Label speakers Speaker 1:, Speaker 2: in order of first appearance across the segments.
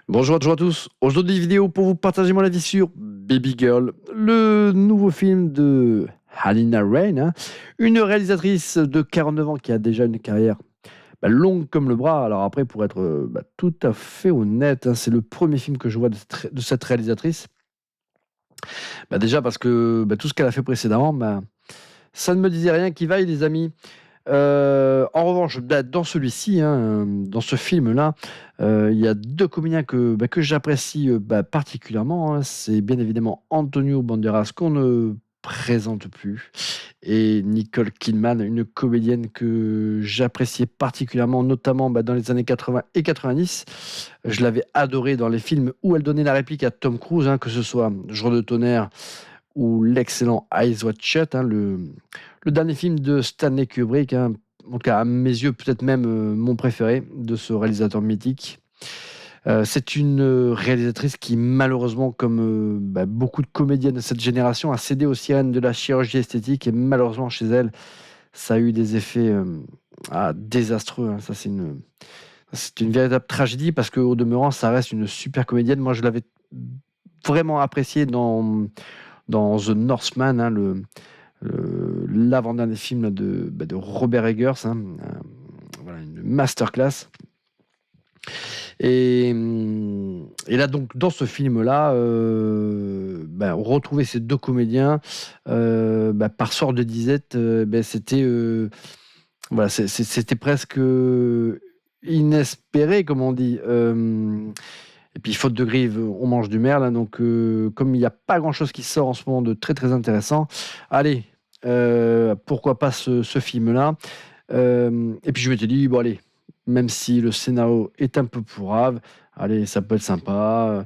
Speaker 1: Bonjour à tous. Aujourd'hui, vidéo pour vous partager mon avis sur Baby Girl, le nouveau film de Halina Reyn, une réalisatrice de 49 ans qui a déjà une carrière longue comme le bras. Alors après, pour être tout à fait honnête, c'est le premier film que je vois de cette réalisatrice. Déjà parce que tout ce qu'elle a fait précédemment, ça ne me disait rien qui vaille, les amis. En revanche, dans celui-ci, dans ce film-là, il y a 2 comédiens que j'apprécie, particulièrement, C'est bien évidemment Antonio Banderas qu'on ne présente plus et Nicole Kidman, une comédienne que j'appréciais particulièrement, notamment, dans les années 80 et 90. Je l'avais adorée dans les films où elle donnait la réplique à Tom Cruise, que ce soit Jour de tonnerre ou l'excellent Eyes Wide Shut, le dernier film de Stanley Kubrick, en tout cas à mes yeux peut-être même mon préféré de ce réalisateur mythique. C'est une réalisatrice qui malheureusement, comme beaucoup de comédiennes de cette génération, a cédé aux sirènes de la chirurgie esthétique et malheureusement chez elle, ça a eu des effets désastreux. Ça c'est une véritable tragédie parce qu'au demeurant, ça reste une super comédienne. Moi, je l'avais vraiment appréciée dans The Northman, l'avant-dernier film là, de Robert Eggers, voilà, une masterclass. Et là, donc, dans ce film-là, on retrouvait ces 2 comédiens par sort de disette. C'était voilà, c'était presque inespéré, comme on dit. Et puis, faute de grive, on mange du merle. Donc, comme il n'y a pas grand-chose qui sort en ce moment de très, très intéressant, allez, pourquoi pas ce film-là. Et puis, je m'étais dit, bon, allez, même si le scénario est un peu pourrave, allez, ça peut être sympa.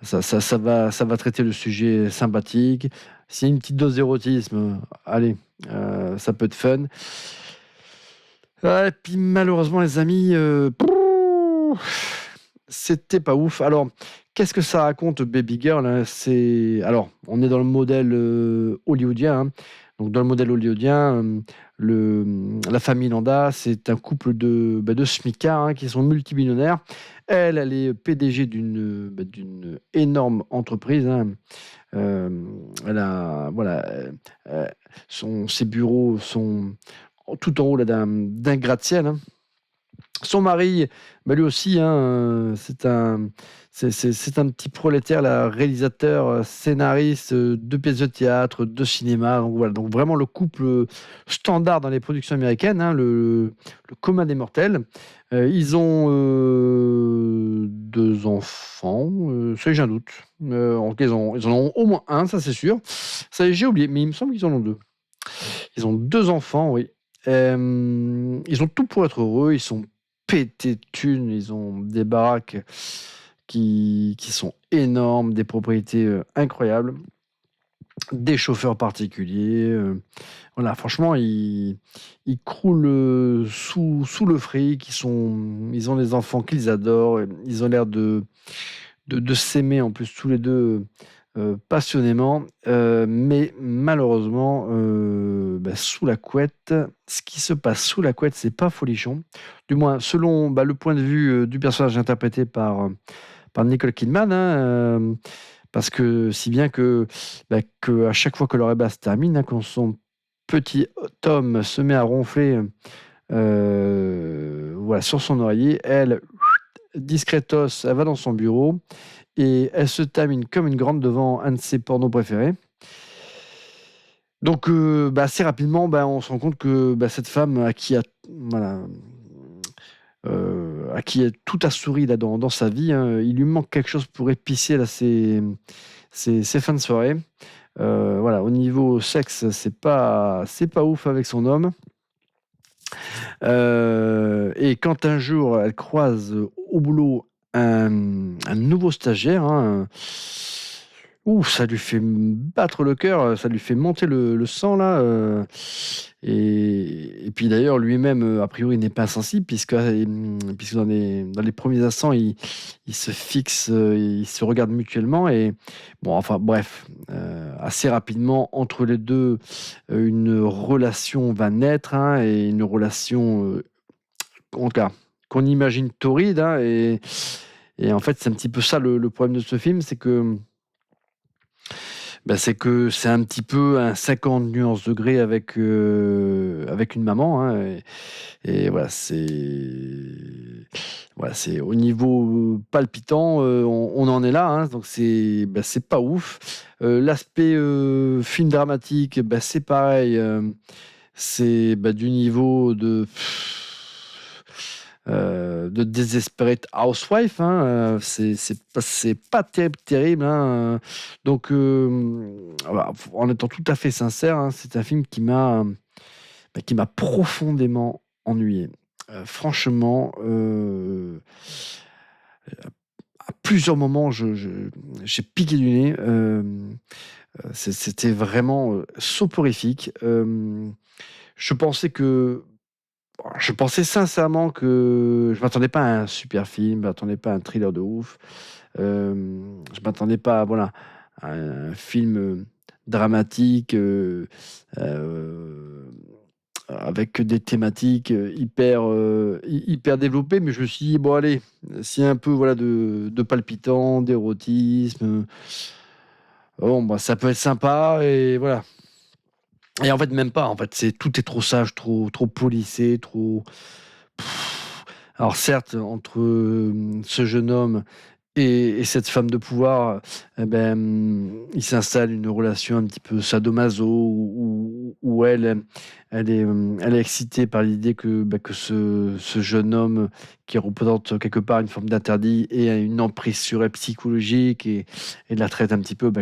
Speaker 1: Ça va traiter le sujet sympathique. S'il y a une petite dose d'érotisme, allez, ça peut être fun. Et puis, malheureusement, les amis, c'était pas ouf. Alors, qu'est-ce que ça raconte, Baby Girl, Alors, on est dans le modèle hollywoodien. Donc, dans le modèle hollywoodien, la famille Landa, c'est un couple de smicards qui sont multimillionnaires. Elle est PDG d'une énorme entreprise. Elle a, voilà, ses bureaux sont tout en haut là, d'un gratte-ciel. Son mari, lui aussi, c'est un petit prolétaire, là, réalisateur, scénariste de pièces de théâtre, de cinéma. Donc, voilà, donc vraiment le couple standard dans les productions américaines, le commun des mortels. Ils ont 2 enfants, ça j'ai un doute. En tout cas, ils en ont au moins un, ça c'est sûr. Ça j'ai oublié, mais il me semble qu'ils en ont 2. Ils ont 2 enfants, oui. Ils ont tout pour être heureux, ils sont pétés de thunes, ils ont des baraques qui sont énormes, des propriétés incroyables, des chauffeurs particuliers. Voilà, franchement, ils croulent sous le fric, ils ont des enfants qu'ils adorent, ils ont l'air de s'aimer en plus tous les deux passionnément, mais malheureusement, sous la couette, ce qui se passe sous la couette, c'est pas folichon. Du moins, selon le point de vue du personnage interprété par Nicole Kidman, parce que si bien que à chaque fois que leur ébat se termine, quand son petit Tom se met à ronfler voilà, sur son oreiller, elle, discretos, elle va dans son bureau et elle se termine comme une grande devant un de ses pornos préférés. Donc, assez rapidement, on se rend compte que cette femme voilà, à qui tout a souri là, dans sa vie, il lui manque quelque chose pour épicer là, ses fins de soirée. Voilà, au niveau sexe, c'est pas ouf avec son homme. Et quand un jour elle croise au boulot un nouveau stagiaire, ça lui fait battre le cœur, ça lui fait monter le sang là. Et puis d'ailleurs lui-même, a priori, n'est pas insensible puisque dans les premiers instants, ils se fixent, ils se regardent mutuellement et bon, enfin bref, assez rapidement entre les deux, une relation va naître, et une relation, en tout cas, qu'on imagine torride, Et en fait, c'est un petit peu ça le problème de ce film, c'est que c'est un petit peu un 50 nuances degrés avec une maman, hein, et voilà, c'est au niveau palpitant, on en est là, hein, donc c'est pas ouf. L'aspect film dramatique, c'est pareil, c'est du niveau de Desperate Housewife, hein, c'est pas terrible, hein, donc voilà, en étant tout à fait sincère, hein, c'est un film qui m'a profondément ennuyé. Franchement, à plusieurs moments, j'ai piqué du nez. C'était vraiment soporifique. Je pensais sincèrement que je m'attendais pas à un super film, je m'attendais pas à un thriller de ouf. Je m'attendais pas, voilà, à un film dramatique, euh, avec des thématiques hyper développées, mais je me suis dit, bon, allez, s'il y a un peu, voilà, de palpitant, d'érotisme, bon, ça peut être sympa, et voilà. Et en fait, même pas, en fait, tout est trop sage, trop policé, trop. Pff. Alors certes, entre ce jeune homme et cette femme de pouvoir, il s'installe une relation un petit peu sadomaso où elle est excitée par l'idée que ce jeune homme qui représente quelque part une forme d'interdit et a une emprise sur elle psychologique et la traite un petit peu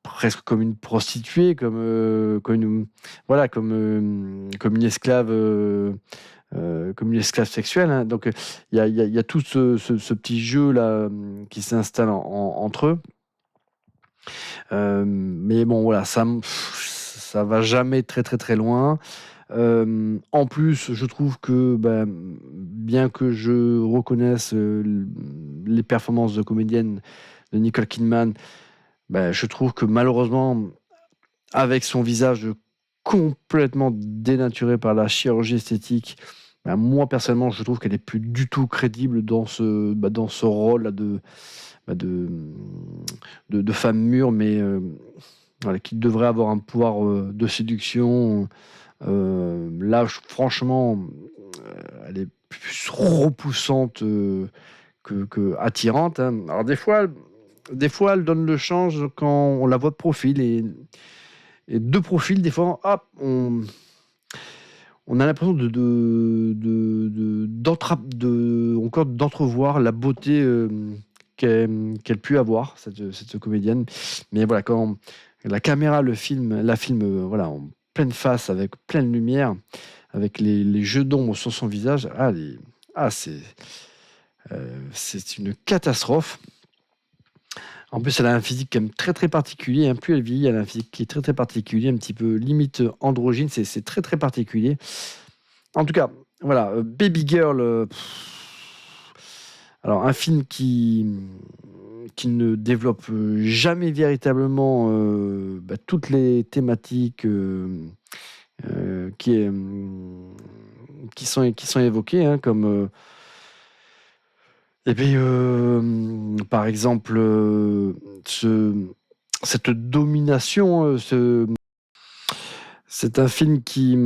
Speaker 1: presque comme une prostituée, voilà, comme une esclave. Comme une esclave sexuelle, hein. Donc il y a tout ce petit jeu là qui s'installe entre eux. Mais bon, voilà, ça va jamais très très très loin. En plus, je trouve que bien que je reconnaisse les performances de comédienne de Nicole Kidman, je trouve que malheureusement, avec son visage complètement dénaturé par la chirurgie esthétique, moi personnellement, je trouve qu'elle est plus du tout crédible dans ce rôle-là de femme mûre, mais voilà, qui devrait avoir un pouvoir de séduction. Là, franchement, elle est plus repoussante que attirante, hein. Alors des fois, elle donne le change quand on la voit de profil, et de profil, des fois, hop, on a l'impression encore d'entrevoir la beauté qu'elle pu avoir, cette comédienne. Mais voilà, quand la caméra la filme voilà, en pleine face, avec pleine lumière, avec les jeux d'ombre sur son visage, c'est une catastrophe. En plus, elle a un physique quand même très très particulier, hein. Plus elle vieillit, elle a un physique qui est très très particulier, un petit peu limite androgyne, c'est très très particulier. En tout cas, voilà, Baby Girl, alors un film qui ne développe jamais véritablement toutes les thématiques qui sont évoquées, hein, comme par exemple cette domination. C'est un film qui,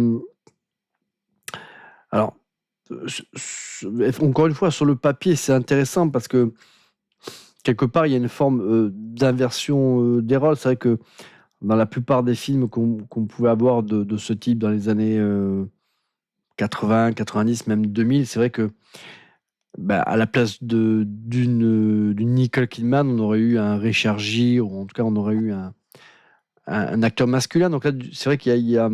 Speaker 1: alors, encore une fois, sur le papier, c'est intéressant parce que quelque part, il y a une forme d'inversion des rôles. C'est vrai que dans la plupart des films qu'on pouvait avoir de ce type dans les années 80, 90, même 2000, c'est vrai que à la place d'une Nicole Kidman, on aurait eu un Richard Gere, ou en tout cas, on aurait eu un acteur masculin. Donc là, c'est vrai qu'il y a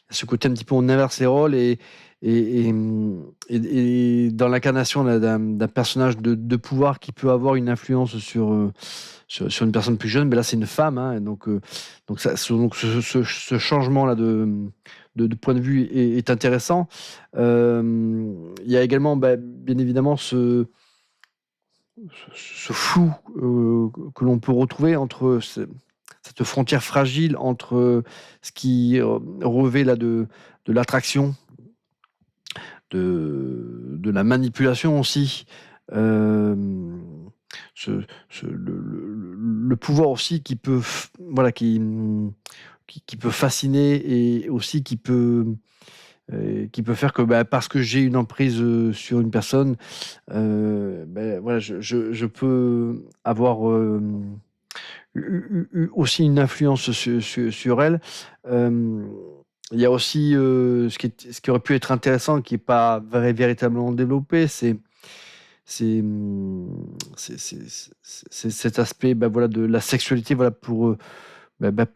Speaker 1: ce côté un petit peu, on inverse les rôles, et, et dans l'incarnation d'un personnage de pouvoir qui peut avoir une influence sur une personne plus jeune, mais là c'est une femme, hein, et donc ce changement-là de point de vue est intéressant. Il y a également, bien évidemment, ce flou que l'on peut retrouver entre cette frontière fragile entre ce qui revêt là de l'attraction de la manipulation aussi. Hem, le pouvoir aussi qui peut voilà, qui peut fasciner et aussi qui peut faire que, bah, parce que j'ai une emprise, sur une personne, voilà, je peux avoir, aussi une influence sur elle. Hem, il y a aussi, ce qui aurait pu être intéressant, qui est pas véritablement développé, c'est, c'est cet aspect, bah, voilà, de la sexualité, voilà, pour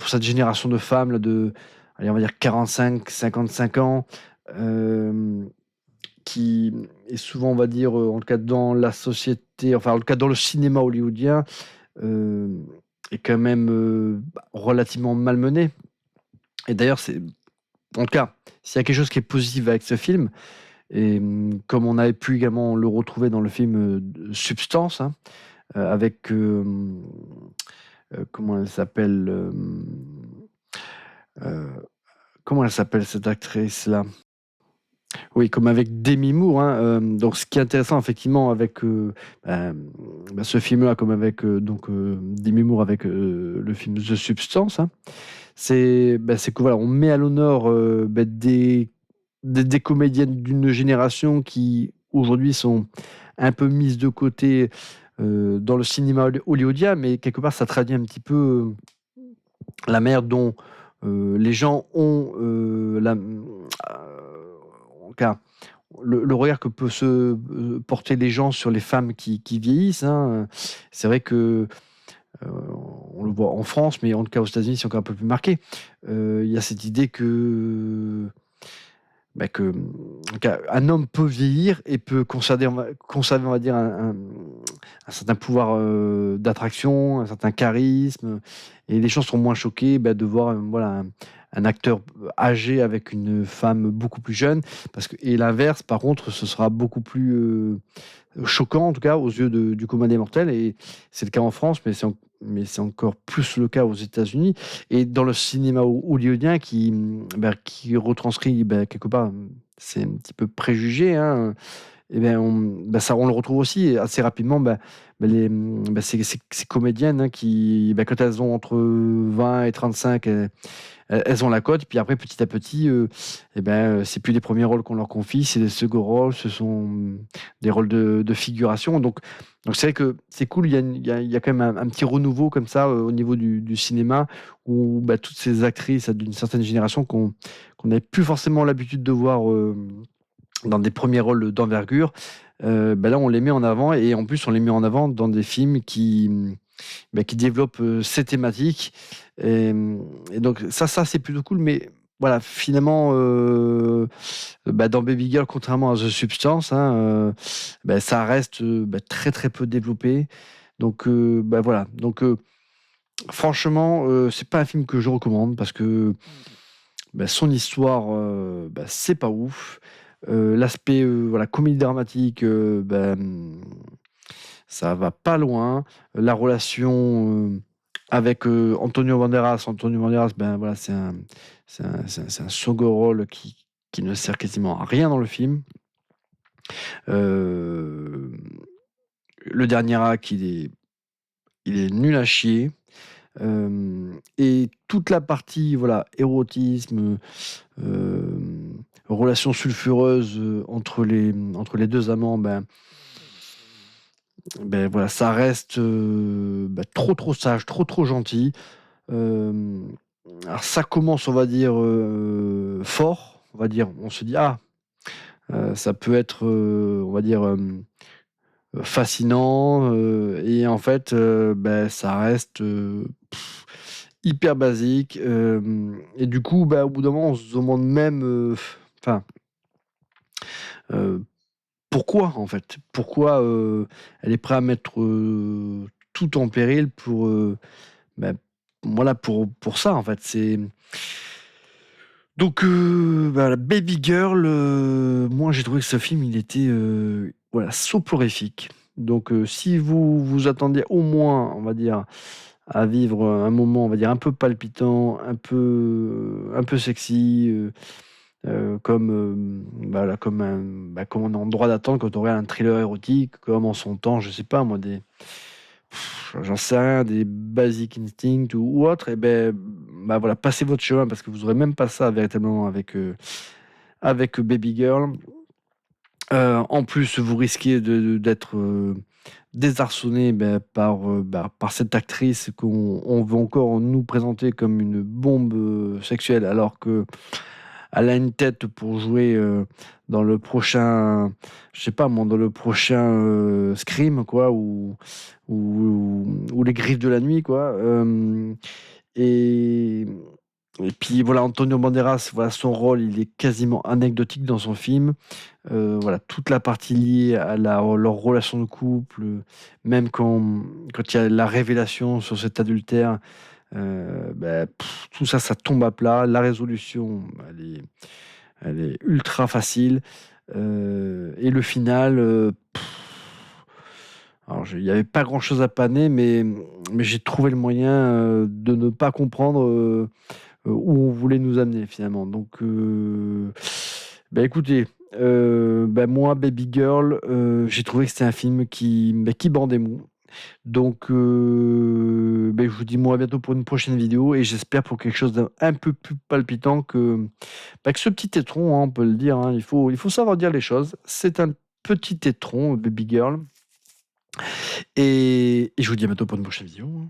Speaker 1: cette génération de femmes là de, allez, on va dire 45-55 ans, hem, qui est souvent, on va dire, en tout cas dans la société, enfin en tout cas dans le cinéma hollywoodien, hem, est quand même, relativement malmenée. Et d'ailleurs, en tout cas, s'il y a quelque chose qui est positif avec ce film, et comme on avait pu également le retrouver dans le film, Substance, hein, avec, comment elle s'appelle, heu, comment elle s'appelle cette actrice-là? Oui, comme avec Demi Moore, hein, donc ce qui est intéressant effectivement avec, ce film-là, comme avec, Demi Moore avec, le film The Substance, hein, c'est que voilà, on met à l'honneur, des comédiennes d'une génération qui aujourd'hui sont un peu mises de côté, dans le cinéma hollywoodien, mais quelque part ça traduit un petit peu, la manière dont, les gens ont, en tout cas, le regard que peut se, porter les gens sur les femmes qui vieillissent, hein. C'est vrai que, heu, on le voit en France, mais en tout cas aux États-Unis, c'est encore un peu plus marqué. Il y a cette idée que, qu'un homme peut vieillir et peut conserver, on va dire, un certain pouvoir, d'attraction, un certain charisme, et les gens sont moins choqués, de voir, voilà, un acteur âgé avec une femme beaucoup plus jeune, parce que et l'inverse, par contre, ce sera beaucoup plus, choquant, en tout cas, aux yeux du commun des mortels, et c'est le cas en France, mais c'est encore plus le cas aux États-Unis et dans le cinéma hollywoodien qui retranscrit, quelque part, c'est un petit peu préjugé, hein, et bien, on le retrouve aussi assez rapidement, ces comédiennes, hein, quand elles ont entre 20 et 35, elles ont la cote, puis après petit à petit, c'est plus les premiers rôles qu'on leur confie, c'est les seconds rôles, ce sont, des rôles de figuration. Donc c'est vrai que c'est cool, il y a quand même un petit renouveau comme ça, au niveau du cinéma où, toutes ces actrices d'une certaine génération qu'on n'avait plus forcément l'habitude de voir, dans des premiers rôles d'envergure, là on les met en avant, et en plus on les met en avant dans des films qui développent, ces thématiques, et donc ça c'est plutôt cool, mais voilà, finalement, dans Baby Girl, contrairement à The Substance, hein, ça reste, très, très peu développé, donc voilà, donc franchement, c'est pas un film que je recommande parce que, son histoire, c'est pas ouf. L'aspect, voilà, comédie dramatique, ça va pas loin. La relation, avec, Antonio Banderas, voilà, c'est un second rôle qui ne sert quasiment à rien dans le film. Hem, le dernier acte, il est nul à chier. Et toute la partie, voilà, érotisme, relations sulfureuses, entre les 2 amants, voilà, ça reste, trop, trop sage, trop, trop gentil. Hem, alors ça commence, on va dire, fort, on va dire, on se dit: «Ah, ça peut être, on va dire, fascinant», et en fait, ça reste, hyper basique, et du coup, au bout d'un moment, on se demande même, enfin, heu, pourquoi, en fait? Pourquoi, elle est prête à mettre, tout en péril pour, bah, voilà, pour ça, en fait. C'est donc voilà, Baby Girl, moi, j'ai trouvé que ce film, il était, voilà, soporifique. Donc si vous vous attendez au moins, on va dire, à vivre, un moment, on va dire, un peu palpitant, un peu sexy, comme, comme on est en droit d'attendre quand on regarde un thriller érotique, comme en son temps, je sais pas moi, j'en sais rien, des Basic Instinct ou autre, et voilà, passez votre chemin parce que vous aurez même pas ça véritablement avec Baby Girl. En plus, vous risquez d'être désarçonné par cette actrice qu'on veut encore nous présenter comme une bombe sexuelle, alors que elle a une tête pour jouer dans le prochain, je sais pas moi, dans le prochain Scream, quoi, ou Les Griffes de la Nuit, quoi. Et, et puis voilà, Antonio Banderas, voilà, son rôle, il est quasiment anecdotique dans son film. Voilà, toute la partie liée à leur relation de couple, même quand il y a la révélation sur cet adultère, tout ça, ça tombe à plat. La résolution, elle est ultra facile. Et le final, alors il n'y avait pas grand-chose à paner, mais j'ai trouvé le moyen de ne pas comprendre où on voulait nous amener finalement. Donc, écoutez, moi, Baby Girl, j'ai trouvé que c'était un film qui bandait mou. Donc, je vous dis moi à bientôt pour une prochaine vidéo et j'espère pour quelque chose d'un peu plus palpitant que ce petit tétron, hein, on peut le dire, hein. Il faut savoir dire les choses. C'est un petit tétron, Baby Girl. Et je vous dis à bientôt pour une prochaine vidéo, hein.